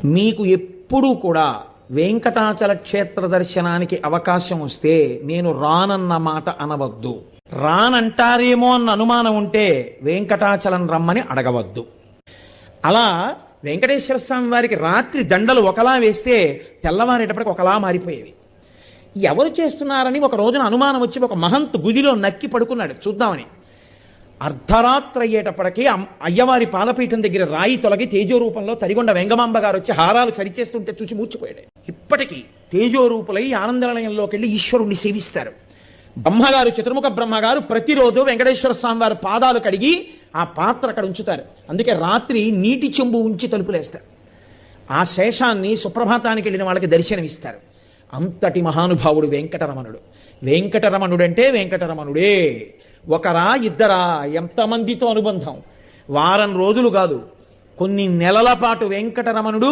మీకు ఎప్పుడూ కూడా వెంకటాచల క్షేత్ర దర్శనానికి అవకాశం వస్తే నేను రానన్న మాట అనవద్దు. రానంటారేమో అన్న అనుమానం ఉంటే వెంకటాచలం రమ్మని అడగవద్దు. అలా వెంకటేశ్వర స్వామి వారికి రాత్రి దండలు ఒకలా వేస్తే తెల్లవారేటప్పటికి ఒకలా మారిపోయేవి. ఎవరు చేస్తున్నారని ఒక రోజున అనుమానం వచ్చి ఒక మహంత్ గుదిలో నక్కి పడుకున్నాడు చూద్దామని. అర్ధరాత్రి అయ్యేటప్పటికీ అయ్యవారి పాలపీఠం దగ్గర రాయి తొలగి తేజోరూపంలో తరిగొండ వెంగమాంబ గారు వచ్చి హారాలు సరిచేస్తుంటే చూసి మూర్చిపోయాడు. ఇప్పటికీ తేజోరూపులై ఆనందనిలయంలోకి వెళ్ళి ఈశ్వరుణ్ణి సేవిస్తారు. బ్రహ్మగారు, చతుర్ముఖ బ్రహ్మగారు ప్రతిరోజు వెంకటేశ్వర స్వామి వారి పాదాలు కడిగి ఆ పాత్ర అక్కడ ఉంచుతారు. అందుకే రాత్రి నీటి చెంబు ఉంచి తలుపులేస్తారు. ఆ శేషాన్ని సుప్రభాతానికి వెళ్ళిన వాళ్ళకి దర్శనమిస్తారు. అంతటి మహానుభావుడు వెంకటరమణుడు. వెంకటరమణుడంటే వెంకటరమణుడే. ఒకరా ఇద్దరా, ఎంతమందితో అనుబంధం. వారం రోజులు కాదు, కొన్ని నెలల పాటు వెంకటరమణుడు